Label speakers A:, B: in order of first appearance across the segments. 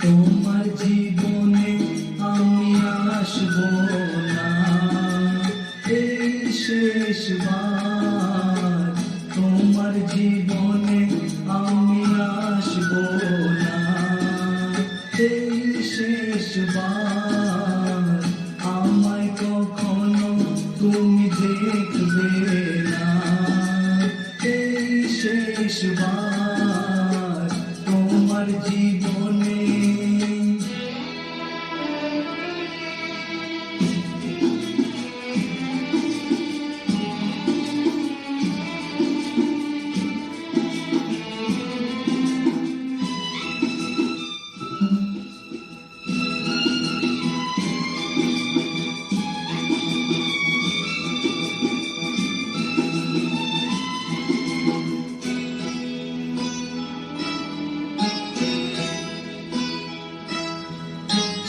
A: তোমার জীবনে আমি আসব না, এই শেষবার। তোমার জীবনে আমি আসব না, এই শেষবার। আমায় কখনো তুমি দেখবে না, এই শেষবার তোমার জীবনে।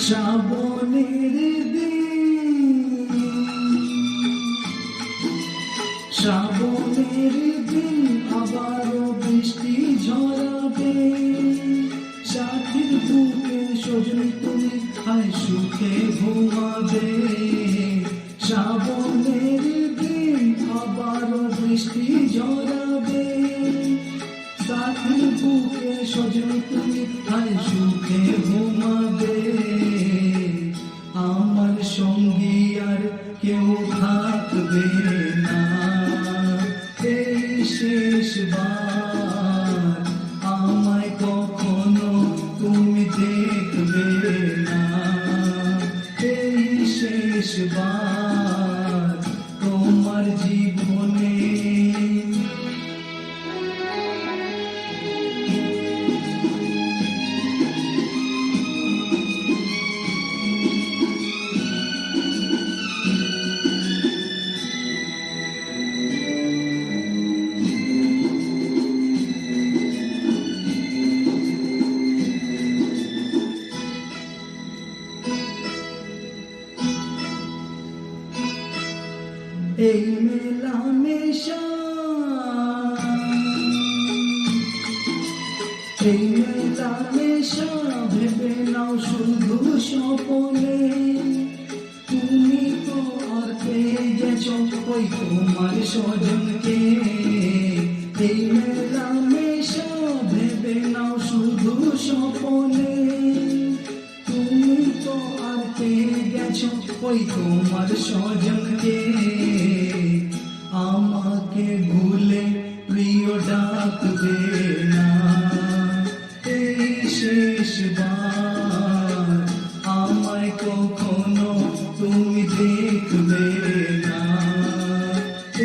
A: শ্রাবণের দিন, শ্রাবণের দিন আবারও বৃষ্টি ঝরাবে, সাথীর বুকে সজনী তুমি হায় সুখে ঘুমাবে। শ্রাবণের দিন আবারও বৃষ্টি ঝরাবে, সাথীর বুকে সজনী তুমি হায় সুখে ঘুমাবে। আমার সঙ্গী আর কেউ থাকবে না, এই শেষবার। আমায় কখনো তুমি দেখবে না, এই শেষবার তোমার জীবনে। এই মেলামেশা, এই মেলামেশা ভেবে নাও শুধু স্বপনে। তুমি তো আর পেয়ে গেছো ওই তোমার স্বজনকে। এই মেলামেশা ভেবে নাও শুধু স্বপনে। তুমি তো আর পেয়ে গেছো ওই তোমার স্বজনকে। আমাকে ভুলে প্রিয় ডাকবে না, এই শেষবার। আমায় কখনো তুমি দেখবে না,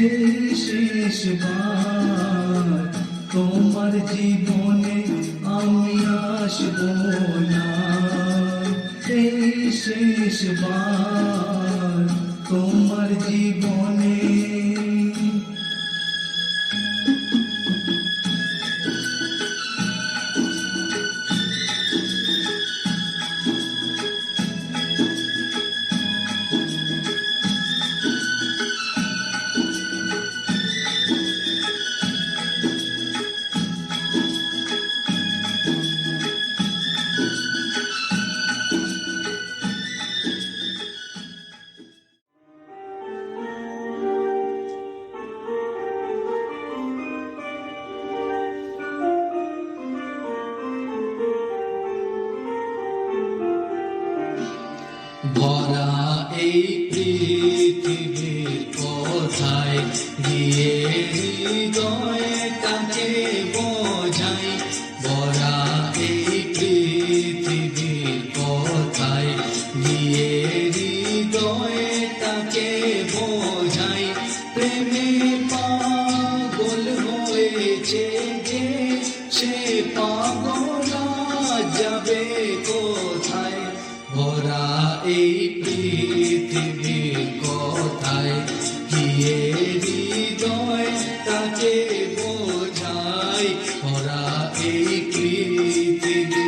A: এই শেষবার তোমার জীবনে আমি আসব না, এই শেষবার তোমার জীবনে।
B: ভরা এই পৃথিবীর কোথায় গিয়ে হৃদয়টাকে বোঝাই। ভরা এই পৃথিবীর কোথায় গিয়ে হৃদয়টাকে বোঝাই। প্রেমে পাগল হয়েছে যে সে পাগল যাবে কোথায়। ভরা এই পৃথিবীর কোথায় গিয়ে হৃদয় তাকে বোঝাই। ভরা এই পৃথিবী।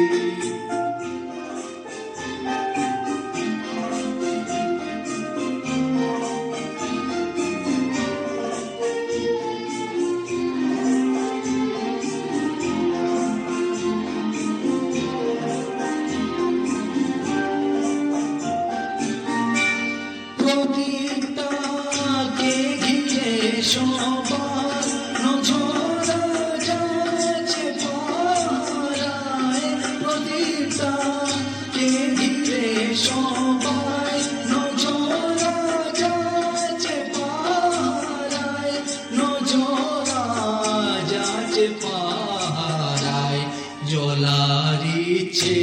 B: জলার ইচ্ছে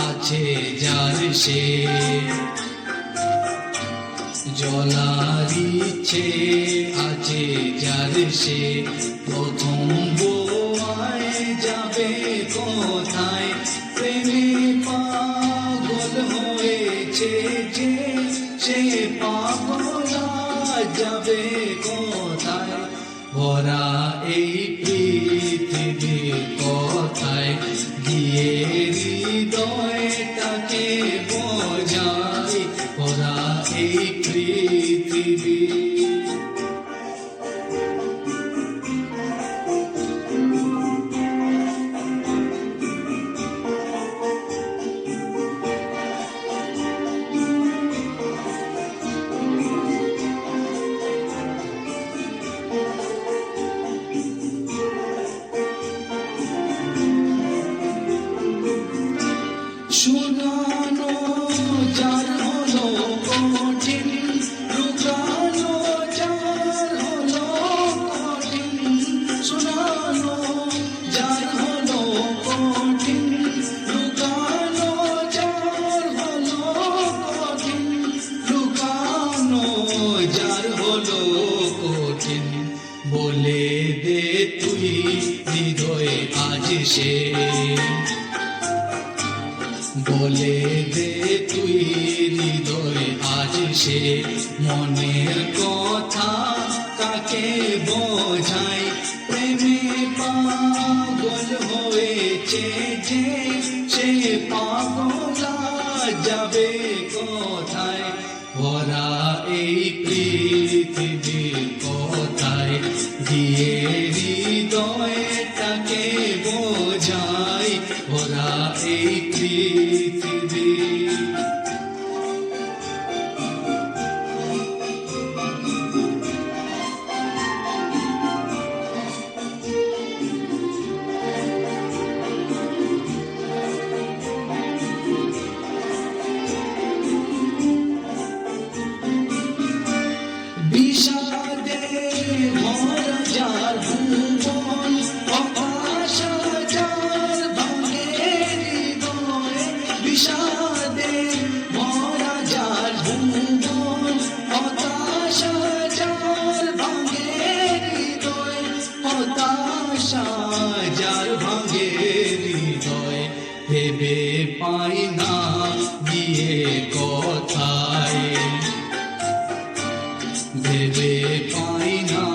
B: আছে যার সে, জলার ইচ্ছে আছে যার সে, প্রথম বোয়ায় যাবে কোথায়, প্রেমে পাগল হয়েছে যে, সে পাগলা যাবে কোথায়, ভরা এই পৃথিবীর কথায়, গিয়ে হৃদয়টাকে বোঝাই, ভরা এই পৃথিবী। শুনানো যার হলো কঠিন, লুকানো যার হলো কঠিন, শুনানো যার হলো কঠিন, লুকানো যার হলো কঠিন, লুকানো যার হলো কঠিন, বলে দে তুই হৃদয়ে আজ সে, বলে দে তুই হৃদয়ে আজ সে, মনের কথা কাকে বোঝাই, প্রেমে পাগল হয়েছে যে, সে পাগলা যাবে কোথায়, ভরা এই পৃথিবীর কথায়, গিয়ে হৃদয়টাকে বোঝাই, ভরা এই পৃথিবী। বিষাদে ভরা যার ভুবন, হতাশা যার ভাঙে হৃদয়, বিষাদে ভরা যার ভুবন, হতাশা যার ভাঙে হৃদয়, হতাশা যার ভাঙে হৃদয়, ভেবে পাই না গিয়ে কথায়, ভেবে পাই না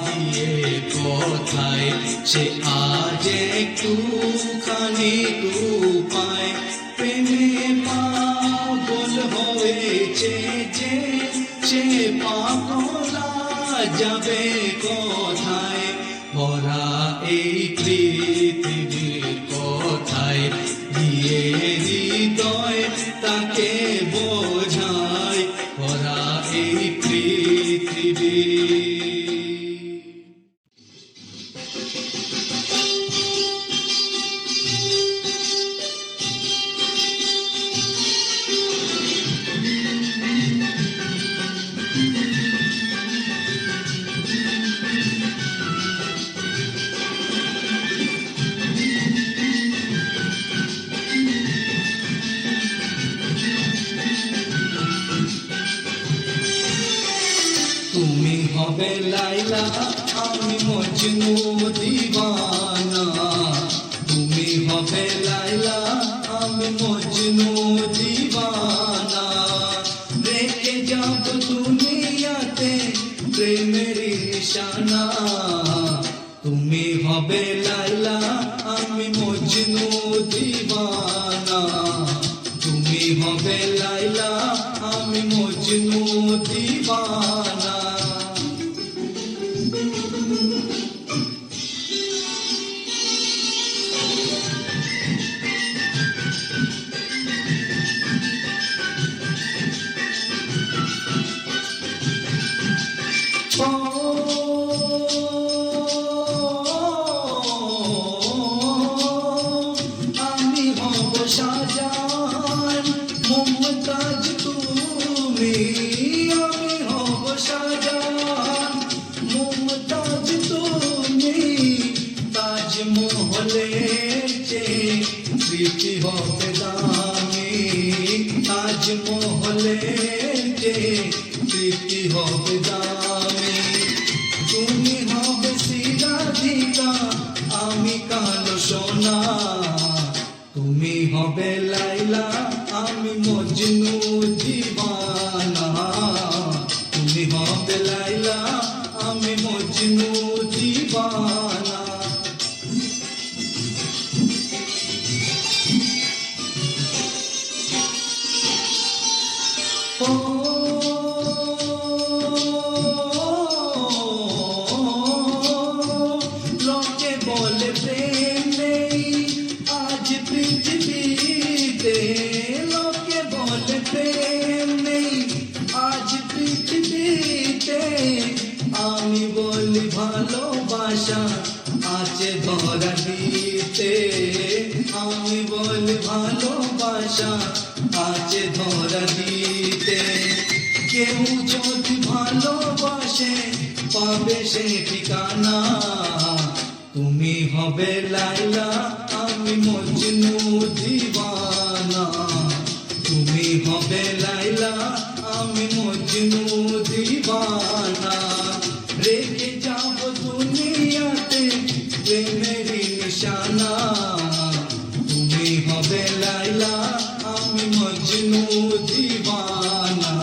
B: গিয়ে কথায়, সে আজ একটুখানি উপায়, প্রেমে পাগল হয়েছে যে, সে পাগলা যাবে কোথায়, ভরা এই পৃথিবীর কথায়, গিয়ে হৃদয় তাকে বোঝায়, ভরা এই পৃথিবী। তুমি হবে লাইলা, আমি মজনু দিওয়ানা, তুমি হবে লাইলা, আমি মজনু দিওয়ানা, রেখে যাব দুনিয়াতে প্রেমের নিশানা, তুমি হবে লাইলা, আমি মজনু দিওয়ানা, তুমি হবে লাইলা, আমি মজনু দিওয়ানা। আমি হব স্মৃতি হবে দামি তাজমহলে যে স্মৃতি হবে দামি তুমি হবে সিরাধিকা আমি কালো সোনা তুমি হবে লাইলা আমি মজনু দিওয়ানা তুমি হবে লাইলা আমি মজনু দিওয়ানা লোকে বলে প্রেম নেই আজ পৃথিবীতে লোকে বলে প্রেম নেই আজ পৃথিবীতে আমি বলি ভালোবাসা আছে ধরা দিতে আমি বলি ভালোবাসা আছে ধরা দিতে কেউ যদি ভালোবাসে পাবে সে ঠিকানা তুমি হবে লাইলা আমি মজনু দিওয়ানা তুমি হবে লাইলা আমি মজনু দিওয়ানা রেখে যাব দুনিয়াতে প্রেমের নিশানা তুমি হবে লাইলা আমি মজনু দিওয়ানা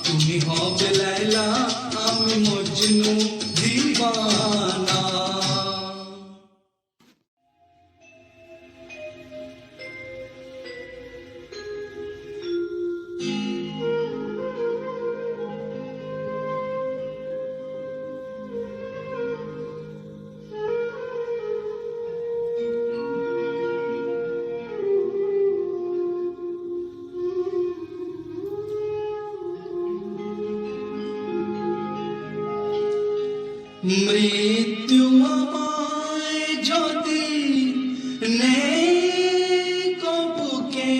B: তুমি হবে লাইলা আমি মজনু দিওয়ানা মৃত্যু আমায় যদি নেই কবুকে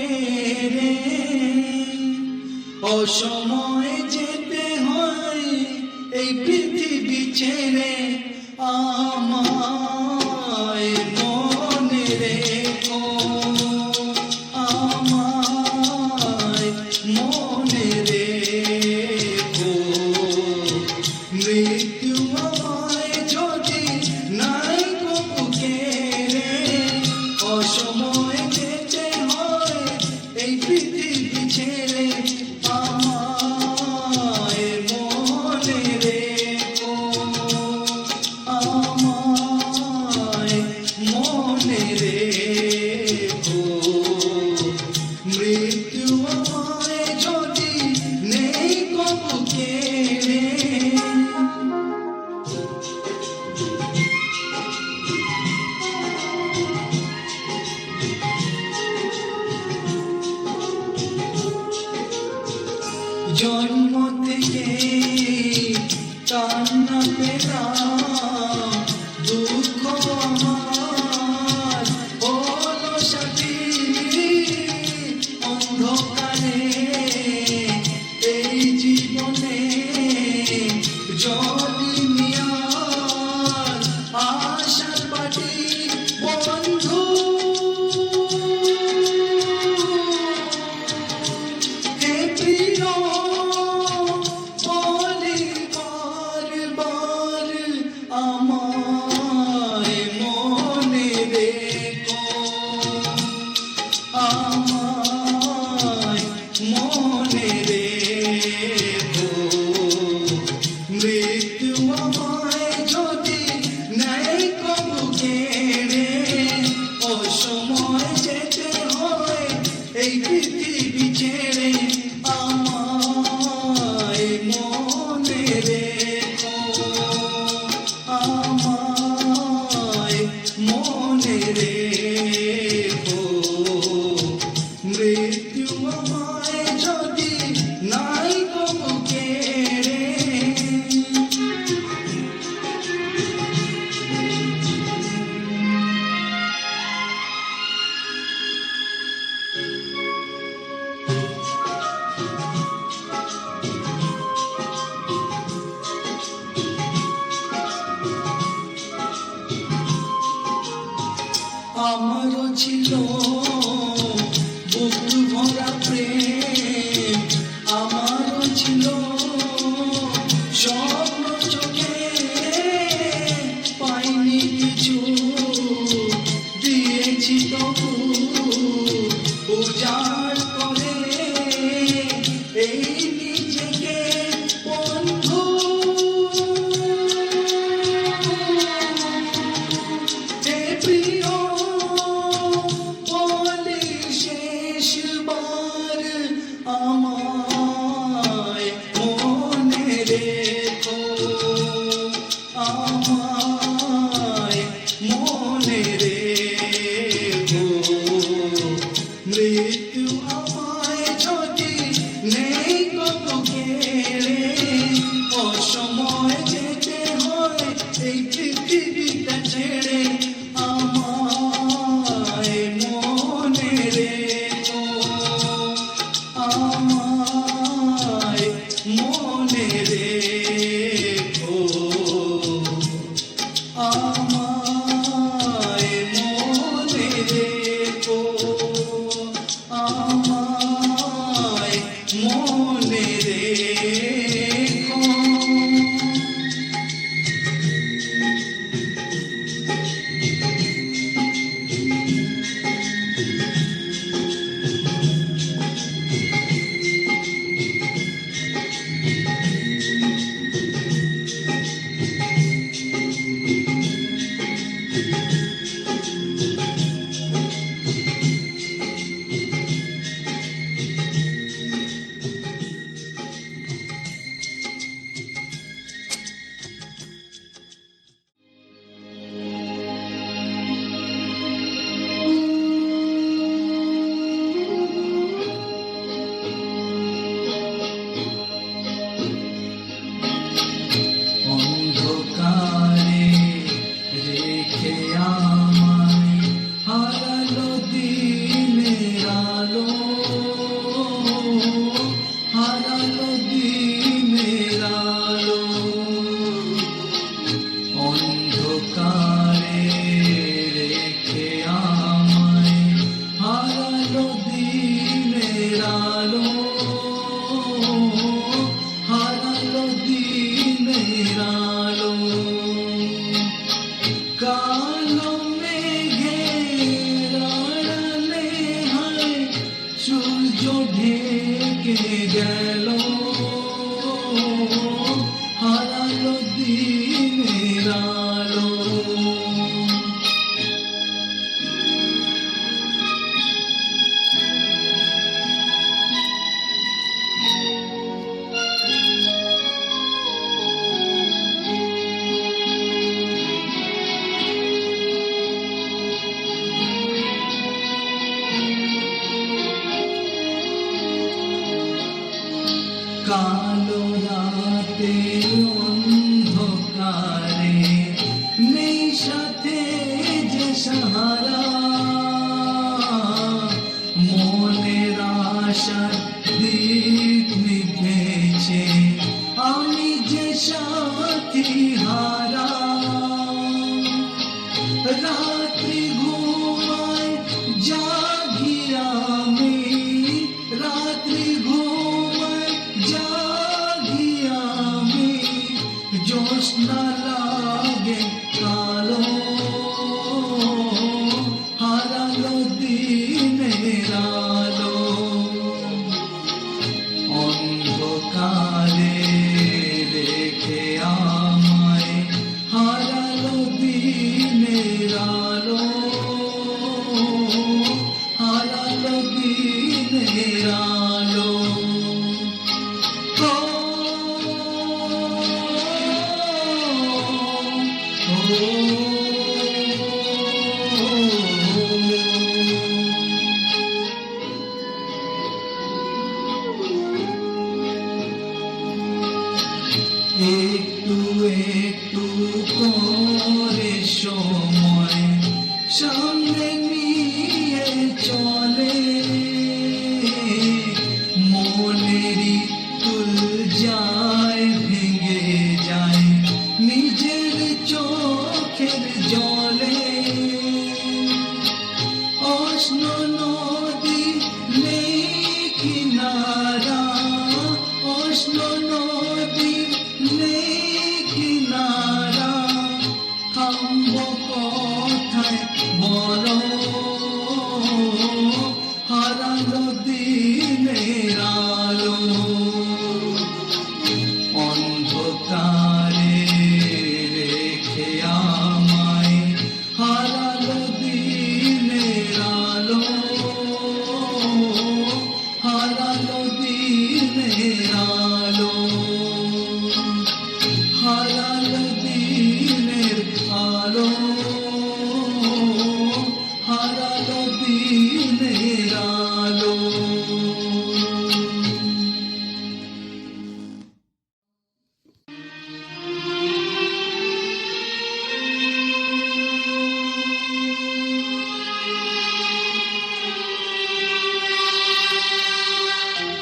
B: রে অসময় যেতে হয় এই পৃথিবী ছেড়ে আমায় মনে রেখো আমায় মনে রেখো মৃত্যু আমায় যদি নাই কবুকে রে অসময় যেতে হয় এই পৃথিবী ছেড়ে আমায় মনে রেখো আমায় মনে রেখো মৃত্যু আমায় যদি নেই কবুকে রে জন্ম থেকে কান্না পেলাম দুঃখ আমার হলো সাথী অন্ধকারে এই জীবনে জলিনি আর আশার বাটি বন্ধু হে প্রিয় আমারও ছিল বুক ভরা প্রেম, আমারও ছিল স্বপ্ন চোখে, পাইনি কিছু দিয়েছি তবু উজাড় করে এই নিজেকে বন্ধু। হে প্রিয় বলি শেষবার আমায় মনে রেখো, আমায় মনে রেখো। মৃত্যু আমায় যদি নেই কবু ঘেরে, অসময় যেতে হয় এই পৃথিবীটা ছেড়ে, আমায় মনে রেখো, আমায় মনে রেখো, আমায় মনে রেখো, আমায় মনে রেখো। অন্ধকারে রেখে আমায় হারালো দিনের আলো, হারালো দিনের আলো। অন্ধকারে রেখে আমায় হারালো দিনের আলো, হারালো দিনের আলো। কালো মেঘের আড়ালে হায় সূর্য ঢেকে গেল, হারালো দিনের আলো। কালো রাতে অন্ধকারে নেই সাথে যে সাহারা, মনের আশার দীপ নিভেছে আমি যে সাথী হারা। রাত্রি ঘুমায় জাগি আমি, রাত্রি ঘুমায় জাগি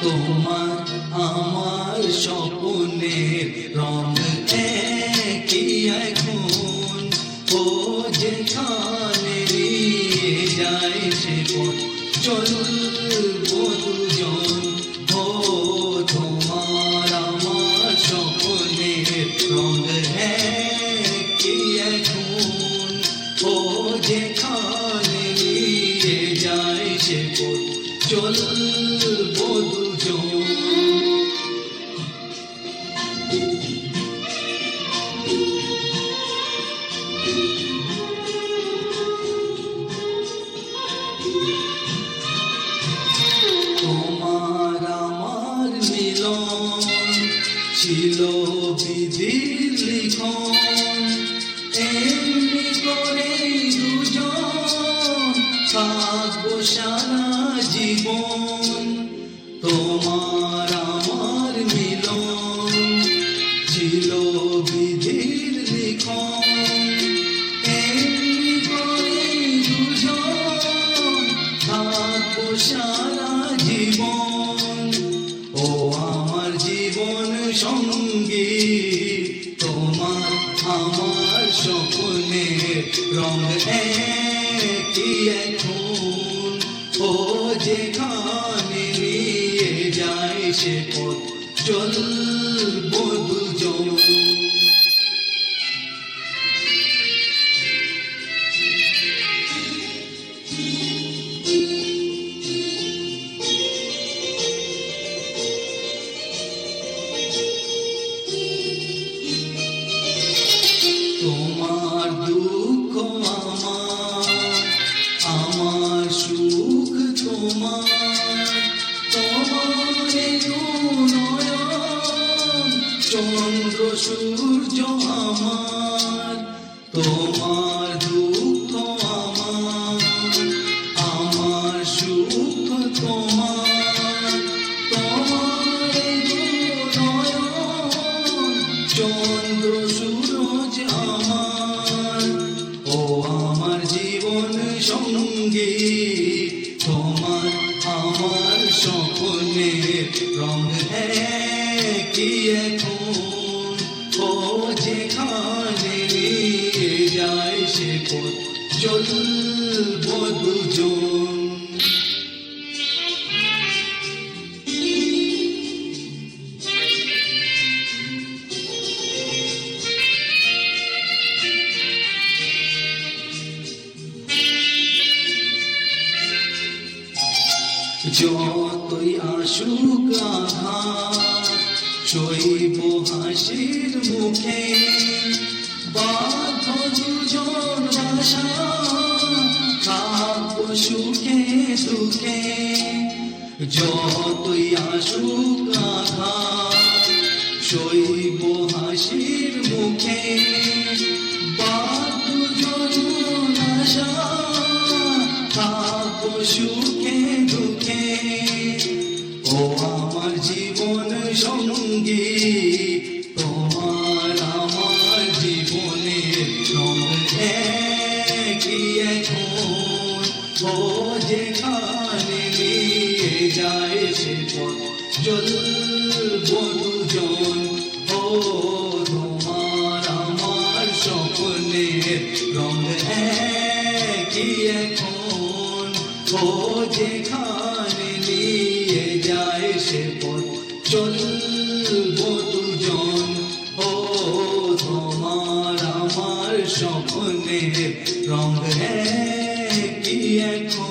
B: তোমার আমার স্বপ্নের রং একই এখন, ও যেখানে নিয়ে যায় সে পথ চলবো দুজন। ও তোমার আমার স্বপ্নের রং একই এখন, ও যেখানে নিয়ে যায় সে পথ চলবো দুজন। তোমার আমার মিলন ছিল বিধির লিখন, এমনি করে দুজন থাকবো সারা জীবন। তোমার আমার মিলন ছিল বিধির লিখন, এমনি করে দুজন থাকবো সারা জীবন। ও আমার জীবন সঙ্গী, তোমার আমার স্বপ্নের রং একই এখন, ও যেখানে নিয়ে যায় সে পথ চলবো দুজন। তোমার দুঃখ আমার, আমার সুখ তোমার, তোমার নয়ন চন্দ্র সূর্য আমার। তোমার দুঃখ আমার, আমার সুখ তোমার, তোমার নয়ন চন্দ্র সূরজ আমার। ও আমার জীবন সঙ্গী, তোমার আমার স্বপ্নের রং একই এখন, ও যেখানে নিয়ে যায় সে পথ চলবো দুজন। যতই আসুক আঘাত সইব হাসির মুখে, বাধ্য দুজন বাসা থাকবো সুখে সুখে। যতই আসুক আঘাত সইব হাসির মুখে, বাধ্য দুজন আশা থাকবো সুখে দুঃখে। ও আমার জীবন সঙ্গী, তোমার আমার জীবনের রং একই এখন, ও যেখানে নিয়ে যায় সে পথ চলবো দুজন। ও তোমার আমার স্বপ্নের রং একই এখন, ও যেখানে নিয়ে যায় সে পথ চলবো দুজন। ও তোমার আমার স্বপ্নের রং একই এখন।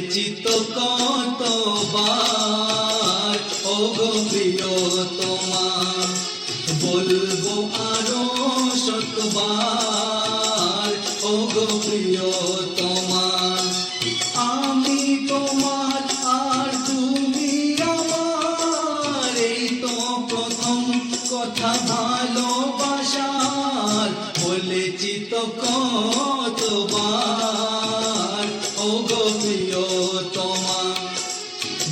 B: বলেছি তো কতবার ও গো প্রিয়তমা, বলবো আরো শতবার ও গো প্রিয়তমা। আমি তোমার আর তুমি আমার, এই তো প্রথম কথা ভালোবাসার, বলেছি তো কতবার ও গো প্রিয়তমা,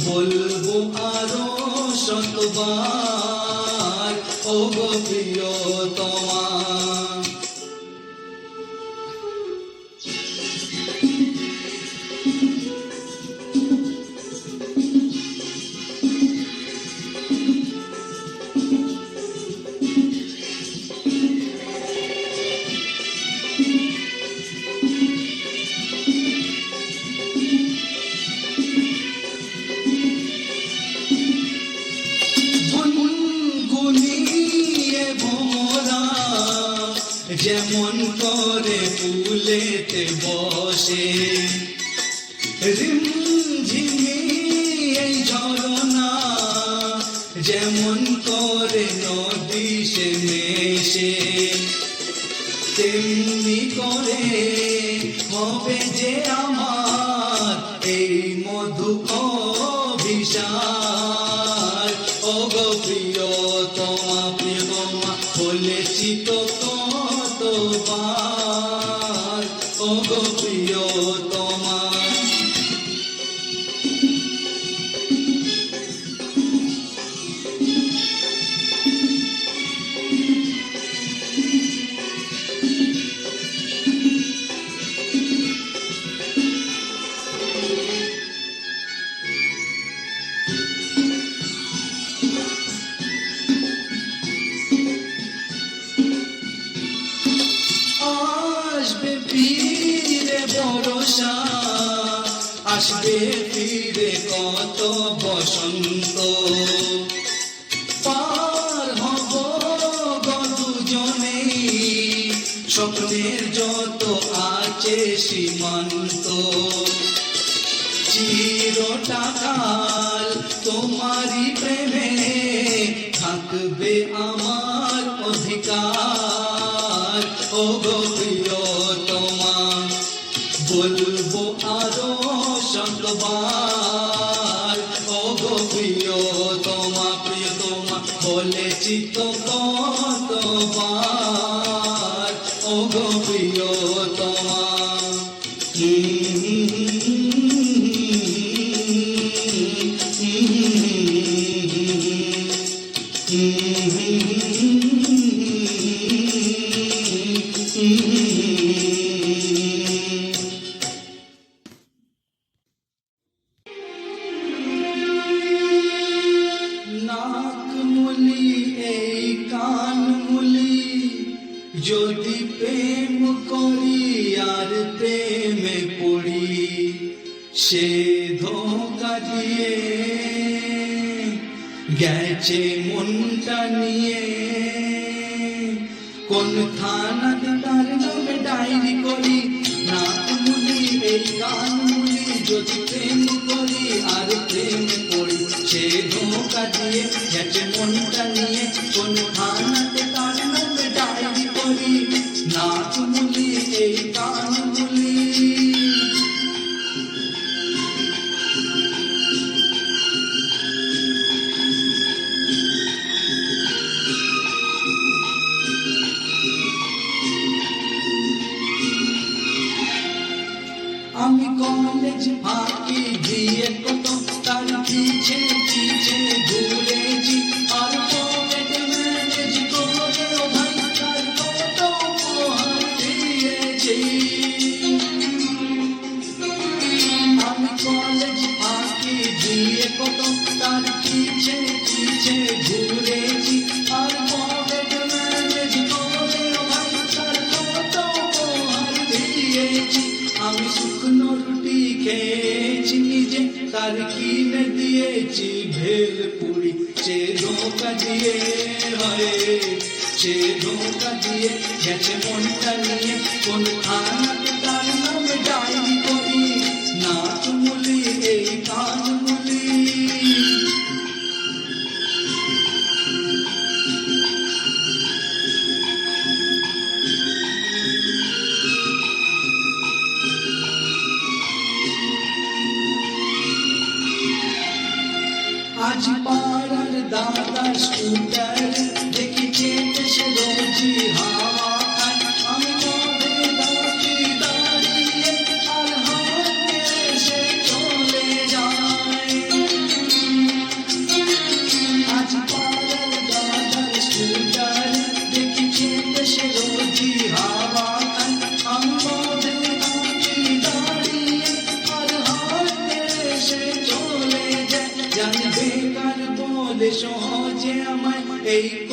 B: বলবো আরো শতবার ও গো প্রিয়তমা। গুনগুনিয়ে ভোমরা যেমন করে ফুলেতে বসে, রিমঝিমি এই ঝরনা যেমন করে নদী সে মেশে, তেমনি করে হবে যে আমার এই মধু অভিসার ও গো প্রিয়তমা, প্রিয়তমা বলেছি তো কতবার ও গো প্রিয়তমা। আসবে ফিরে বর্ষা, আসবে ফিরে কত বসন্ত, পার হব দুজনে স্বপ্নের যত আছে সীমান্ত, চিরটাকাল তোমারই প্রেমে থাকবে আমার অধিকার ও গো প্রিয়তমা, বলবো আরো শতবার ও গো প্রিয়তমা, প্রিয়তমা বলেছি তো কতবার ও গো প্রিয়তমা। নাক মুলি এই কান মুলি, যদি প্রেম করি আর প্রেমে পড়ি, সে ধোঁকা দিয়ে গেছে মনটা নিয়ে, কোন থানাতে তার নামে ডায়েরি করি। নাক মুলি এই কান মুলি, যদি প্রেম করি আর প্রেমে পড়ি, সে ধোঁকা দিয়ে গেছে মনটা নিয়ে, কোন থানাতে তার নামে ডায়েরি করি। নাক মুলি এই কান মুলি। আমি কলেজ ফাঁকি দিয়ে কত তার পিছে পিছে ঘুরেছি, আর পকেট ম্যানেজ করে ও ভাই তার কত উপহার দিয়েছি। আমি কলেজ ফাঁকি দিয়ে কত তার পিছে পিছে ঘুরেছি, আর পকেট ম্যানেজ করে ও ভাই তার কত উপহার দিয়েছি। আমি শুকনো রুটি খেয়েছি নিজে, তার কিনে দিয়েছি ভেল পুরি, সে ধোঁকা দিয়ে হয়, সে ধোঁকা দিয়ে গেছে মনটা নিয়ে, কোন থানাতে তার নামে ডায়েরি করি। নাক মুলি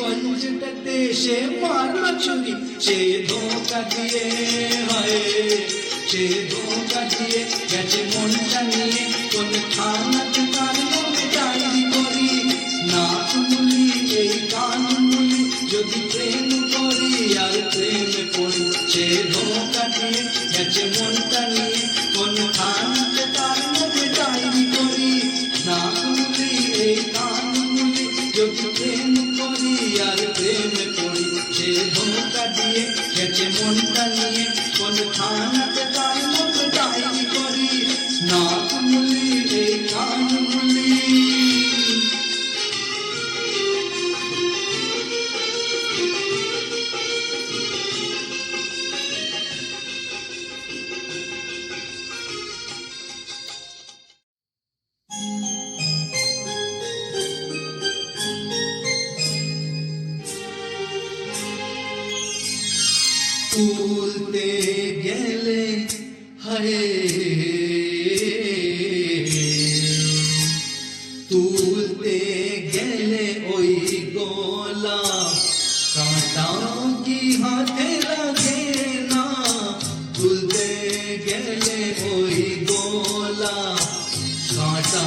B: গঞ্জটাতে সে মারল ছুরি, সে ধোঁকা দিয়ে হয়, সে ধোঁকা দিয়ে গেছে মনটা নিয়ে, কোন থানাতে তার নামে ডায়েরি করি, নাক মুলি এই কান মুলি যদি প্রেম করি আর প্রেমে পড়ি, সে ধোঁকা দিয়ে গেছে মনটা নিয়ে, কোন থানাতে তার নামে ডায়েরি করি, নাক মুলি এই কান মুলি যদি প্রেম করি আর প্রেমে পড়ি, সে ধোঁকা দিয়ে গেছে মনটা নিয়ে, কোন থানাতে তার নামে ডায়েরি করি, নাক মুলি এই কান মুলি। তুলতে গেলে হায়, তুলতে গেলে ওই গোলা কাঁটা কি হাতে লাগে না, তুলতে গেলে ওই গোলা কাঁটা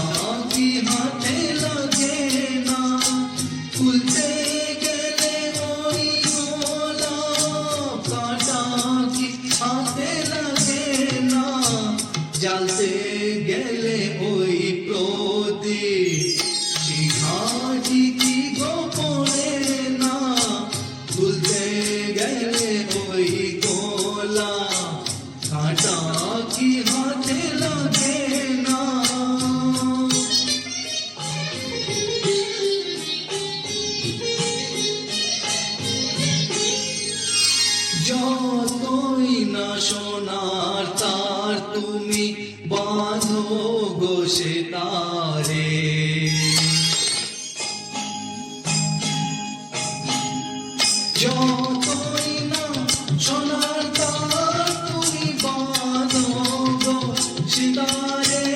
B: কি হাতে লাগে না, তুলতে গেলে ওই গোলা কাঁটা কি হাতে লাগে না, জ্বালতে গেলে ওই প্রদীপ শিখাটি কি গোপনে না, তুলতে গেলে ওই গোলা কাঁটা কি হাতে লাগে না। যতই না সোনার তার তুমি বাঁধো গো সে তারে, যতই না সোনার তার তুমি বাঁধো গো সে তারে,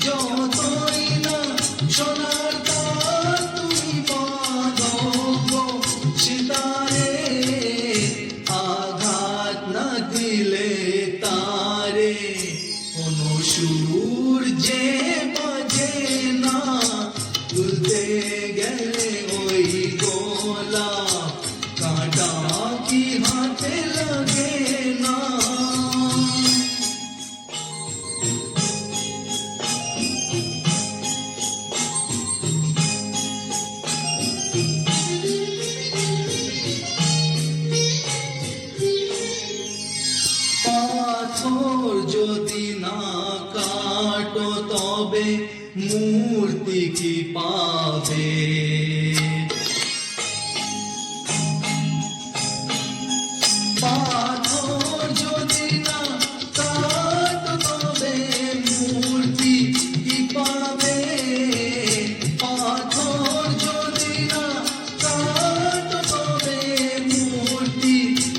B: যতই না সোনার তার তুমি বাঁধো গো সে তারে, আঘাত না দিলে তারে কোনো সুর যে বাজে না, তুলতে গেলে ওই গোলা কাঁটা কি হাতে লাগে না। পাথর যদি না কাটো তবে মূর্তি কি পাবে, পাথর যদি না কাটো তবে মূর্তি কি পাবে, পাথর যদি না কাটো তবে মূর্তি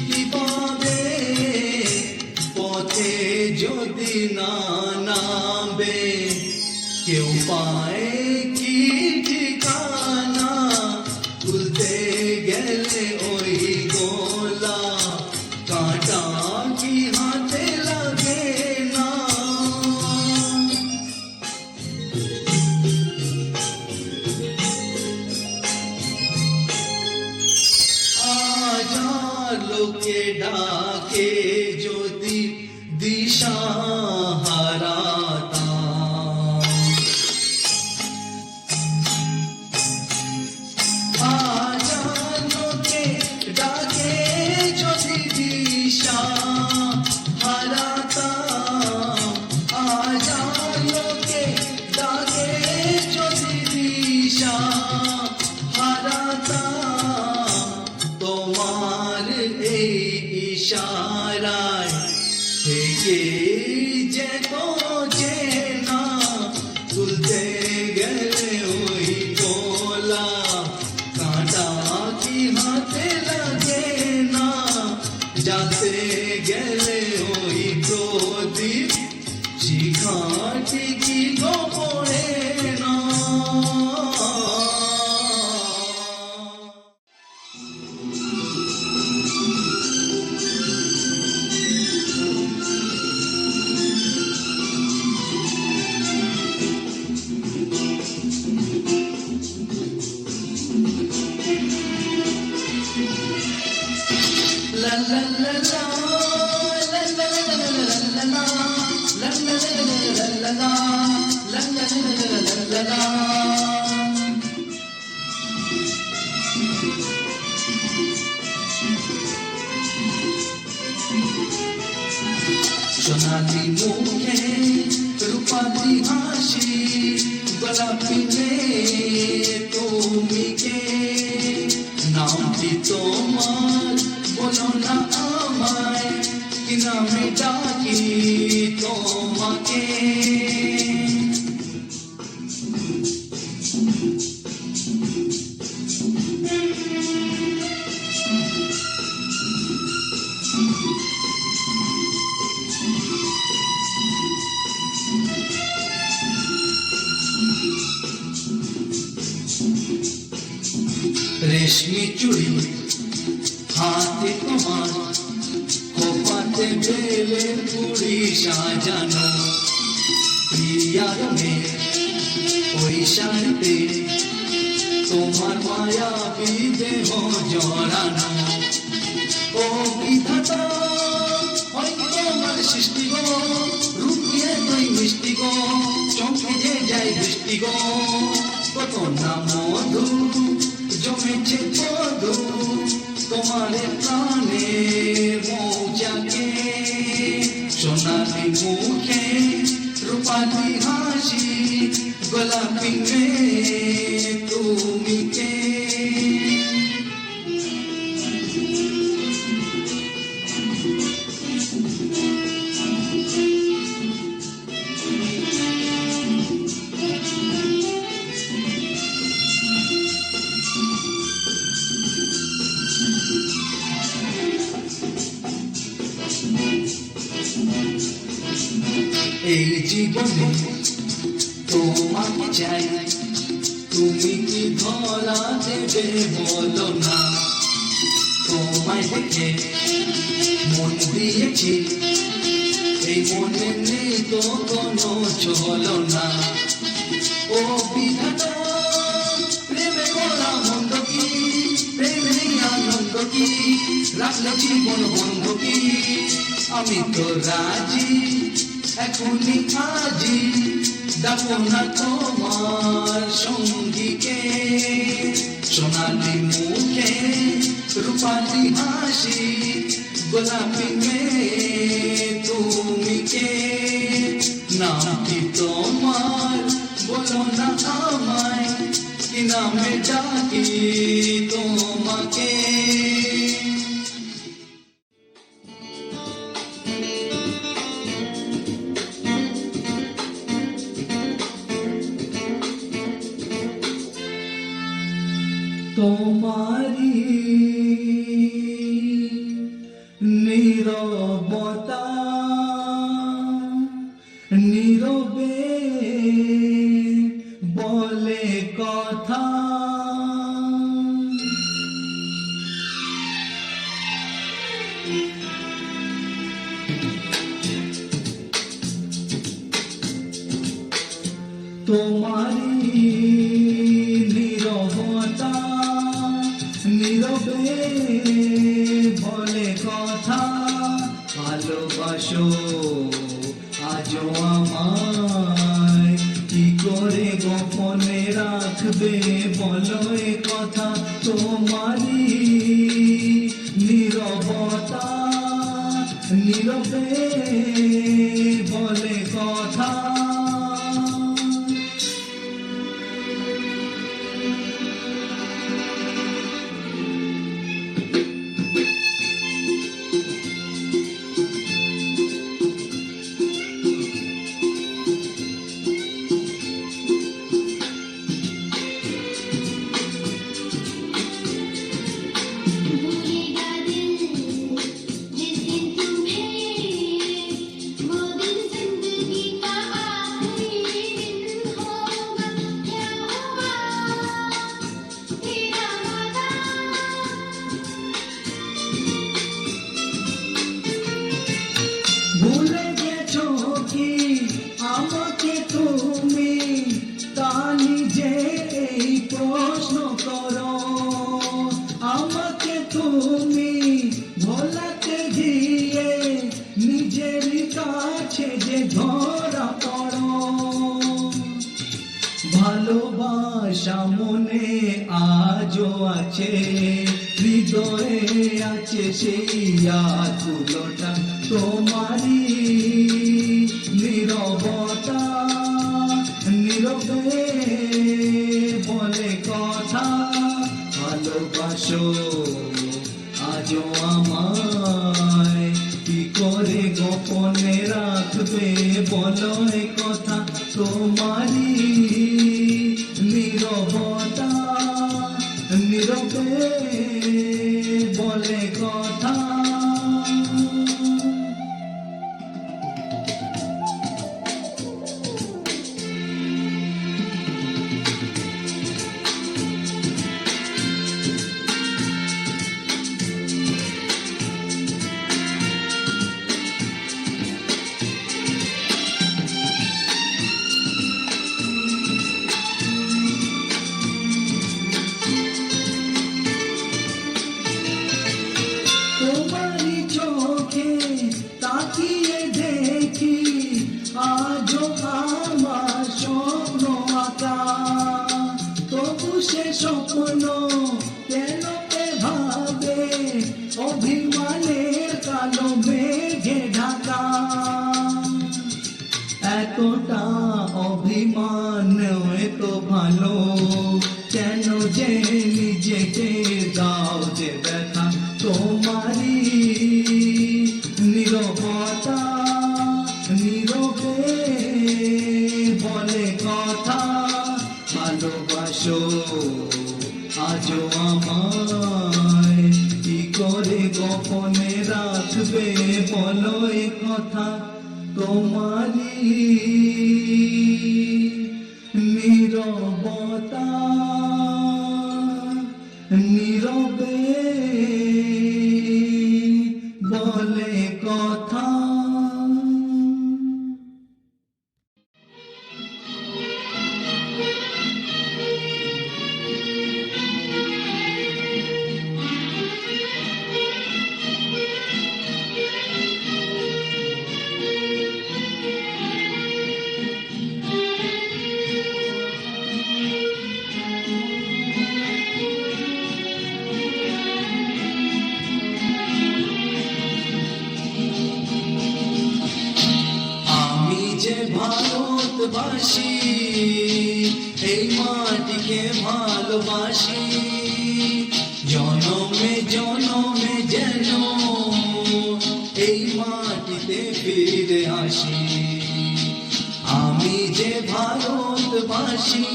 B: কি পাবে, পথে যদি না নামবে কেউ পায় কি ঠিকানা, তুলতে গেলে ওই গোলা কাঁটা কি হাতে লাগে না। হাজার লোকে ডাকে যদি দিশা হারাতাম, হাজার লোকে ডাকে যদি দিশা হারাতাম, হাজার লোকে ডাকে যদি দিশা হারাতাম, তোমার এই ইশারায় থেকে যে সোনালি মুখে রূপালি হাসি গোলাপি মেয়ে তুমি কে নামটি তোমার বলো না আমায় কি নামে ডাকি তোমাকে রেশমি চুড়ি হাতে তোমার খোপাতে বেলের পুরি সাজানো প্রিয়ার মেয়ে ওই শাড়িতে তোমার মায়াবী দেহ জড়ানো ও বিধাতা ওই তোমার সৃষ্টি গো রূপিয়ে তুই মিষ্টি গো চমকে যে যায় বৃষ্টি গো কত না মধু জমেছে মধু তোমার প্রাণে মৌজাকে সোনালি মুখে রূপালি হাসি গোলাপি মেয়ে তুমি কে এই জীবনে তোমাকে চাই তুমি কি ধরা দেবে বলো না তোমায় দেখে মন দিয়েছি এই মনে নেই তো কোনো চলো না ও বিধাতা প্রেমে বলা মন্দ কি প্রেমে আনন্দ কি রাখলে জীবন বন্ধ কি আমি তো রাজি এখনই আজি ডাকো না তোমার সঙ্গীকে সোনালি মুখে রূপালি হাসি গোলাপি মেয়ে তুমি কে নাম কি তোমার বলো না আমায় কি নামে ডাকি তোমাকে
A: তোমারি নীরবতা নীরবে বলে কথা তোমারি নীরবতা নীরবে বলে কথা ভালোবাসো আজও আমায় কি করে গোপনে রাখবে বলো এ কথা তোমারি নীরবতা নীরবে বলে কথা আছে, হৃদয়ে আছে সেই আকুলতা তোমারি। নীরবতা নীরবে বলে কথা, ভালোবাসো আজও আমায়, কি করে গোপনে রাখবে বলো এ কথা তোমারি। নীরবতা নীরবে বলে কথা। তোমারই চোখে তাকিয়ে দেখি আজও আমার স্বপ্ন আঁকা, তবু সে স্বপ্ন কেন এভাবে অভিমানের কালো মেঘে ঢাকা। এতটা অভিমান এত ভালো কেন যে নিজেকে দাও যে ব্যথা তোমারি। নীরবতা নীরবে বলে কথা, ভালোবাসো আজও আমায়, কি করে গোপনে রাখবে বলো এ কথা তোমারি। নীরবতা নীরবে বলে কথা। ভারতবাসী এই মাটিকে ভালোবাসি, জনমে জনমে যেন এই মাটিতে ফিরে আসি। আমি যে ভারতবাসী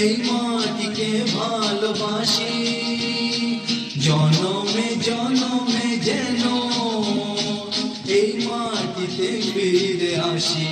A: এই মাটিকে ভালোবাসি, জনমে জনমে যেন এই মাটিতে ফিরে আসি।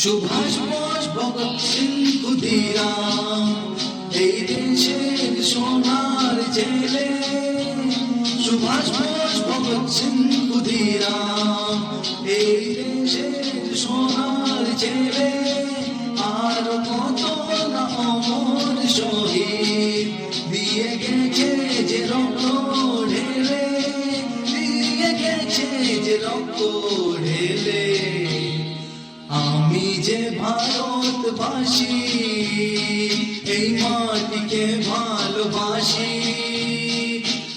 A: সুভাষ বোস ভগৎ সিং ক্ষুদিরাম এই দেশের সোনার ছেলে। সুভাষ বোস ভগৎ সিং ক্ষুদিরাম এই দেশের সোনার ছেলে। আর কত না অমর শহীদ দিয়ে গেছে যে রক্ত ঢেলে, দিয়ে গেছে যে রক্ত ঢেলে। আমি যে ভারতবাসী এই মাটিকে ভালোবাসি,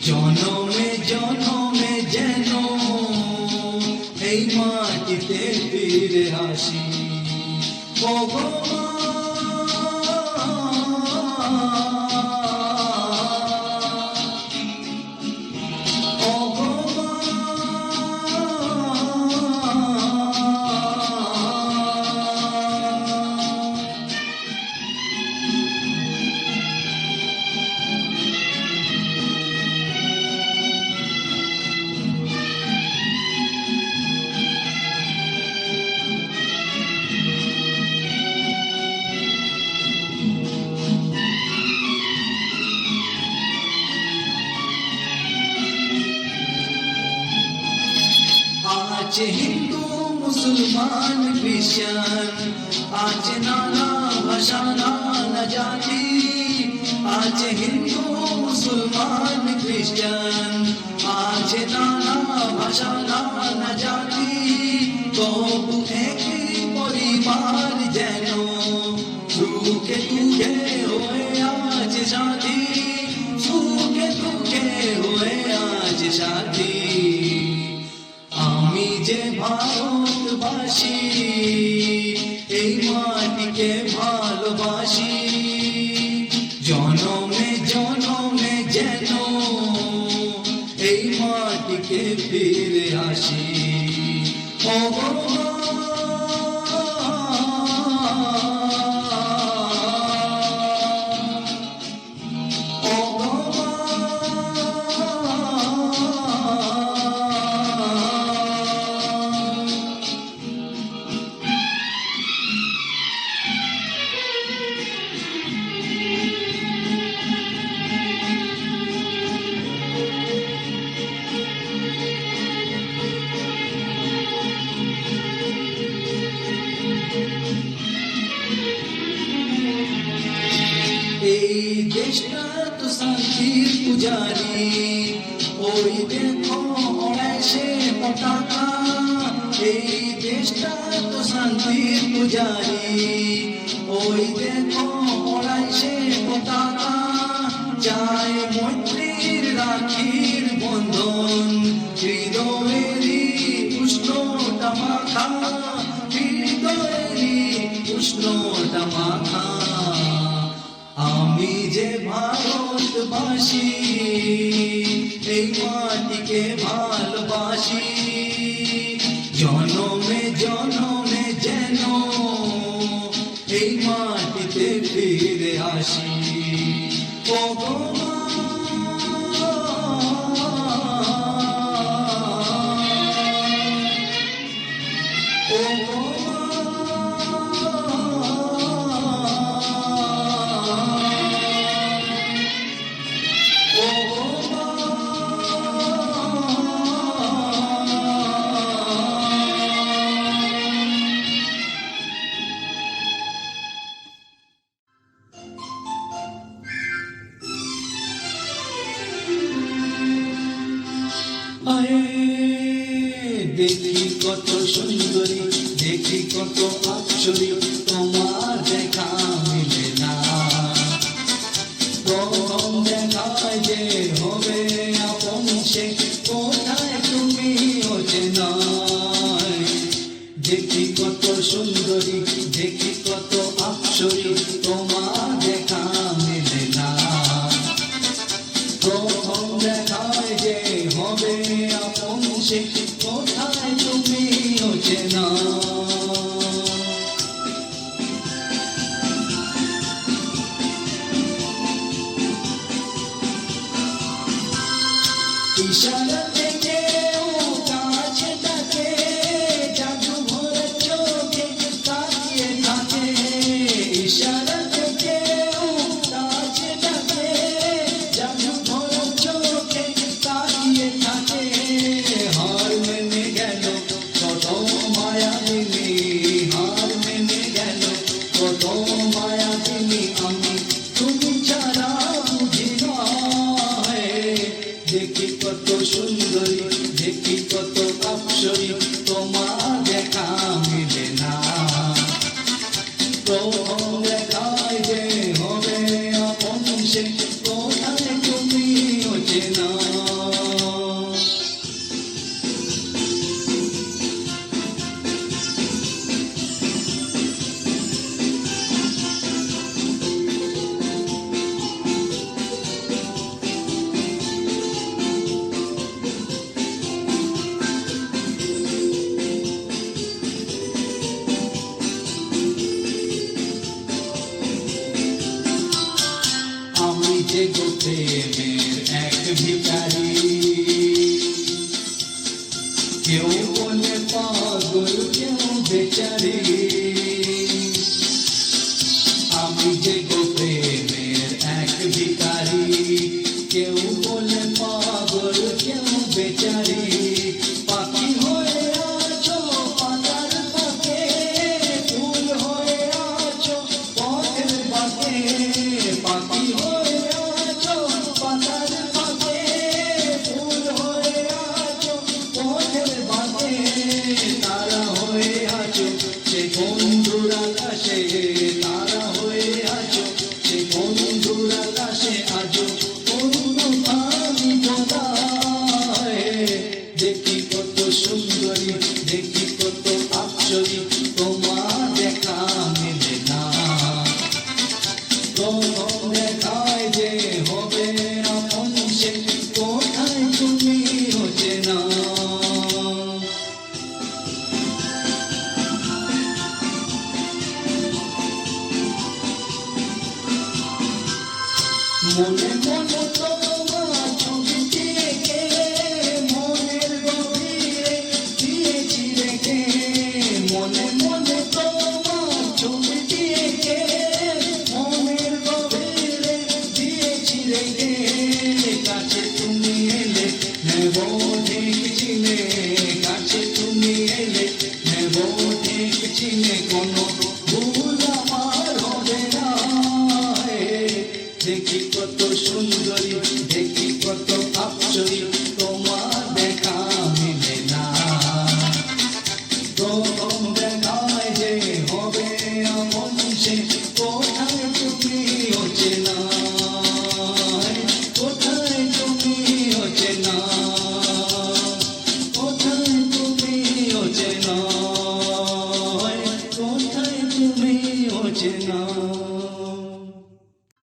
A: জনমে জনমে যেন এই মাটিতে ফিরে আসি।
B: খ্রিস্টান, আছে নানা ভাষা নানা জাতি, আছে হিন্দু মুসলমান খ্রিস্টান, আছে নানা ভাষা নানা জাতি, তবু একই পরিবার যেন সুখে দুঃখে হয়ে আছে সাথী, সুখে দুঃখে হয়ে আছে সাথী। আমি যে ভারতবাসী, এই মাটিকে ভালোবাসি, জনমে জনমে যেন এই মাটিকে ফিরে আসি। ও এই দেশটা তো শান্তির পূজারি, ওই দেখো ওড়াইছে পতাকা, এই দেশটা তো শান্তির পূজারি, ওই দেখো ওড়াইছে পতাকা, চায় মৈত্রীর রাখির বন্ধন, হৃদয়েরই উষ্ণতা মাখা, হৃদয়েরই উষ্ণতা মাখা। আমি যে ভারতবাসী, এই মাটিকে ভালোবাসি, জনমে জনমে যেন এই মাটিতে ফিরে আসি। ও গো মা, ও গো দেখি কত সুন্দরী, দেখি কত আশ্চর্য, তোমার দেখা মিলে না। প্রথম দেখায় যে হবে আপন, সে কোথায় তুমি অচেনা। দেখি কত সুন্দরী, দেখি কত আশ্চর্য, তোমার দেখা মিলে না। প্রথম দেখায় যে হবে আপন, সে কোথায় তুমি অচেনা। ইশারা থেকে ও কাছে থাকে, জাদু ভরে চোখে তাকিয়ে থাকে। ইশারা থেকে ও কাছে থাকে, জাদু ভরে চোখে তাকিয়ে থাকে। হার মেনে গেল কত মায়াবিনী, হার মেনে গেল কত মায়াবিনী, আমি তুমি ছাড়া বুঝি না। দেখি কত সুন্দরী, দেখি কত অপ্সরী, তোমার দেখা মিলে না। প্রথম দেখায় যে হবে আপন, সে কোথায় তুমি অচেনা। আমি যে গো প্রেমের এক ভিখারি, কেউ বলে পাগল, কেউ বেচারি। আমি যে গো প্রেমের এক ভিখারি, কেউ বলে পাগল, কেউ বেচারি। পাখি হয়ে আছো পাতার ফাঁকে, বন্ধুর আকাশে তারা হয়ে আছো, সে বন্ধুর আকাশে আছো অন্য আমি কোথায়। দেখি কত সুন্দরী, দেখি কত আশ্চর্য, তোমার দেখা মেলে না। প্রথম দেখায় যে হবে আপন, সে কোথায় তুমি হচ্ছে না। মনে মনে তোমার ছবিটি এঁকে মনের গভীরে দিয়েছি রেখে, মনে মনে তোমার ছবিটি এঁকে মনের গভীরে দিয়েছি রেখে। কাছে তুমি এলে নেব ঠিক চিনে, কাছে তুমি এলে নেব ঠিক চিনে, কোনো ভুল আমার হবে না। দেখি কত সুন্দরী, দেখি কত আশ্চর্য, তোমার দেখা মিলে না। প্রথম দেখায় যে হবে এমন, সে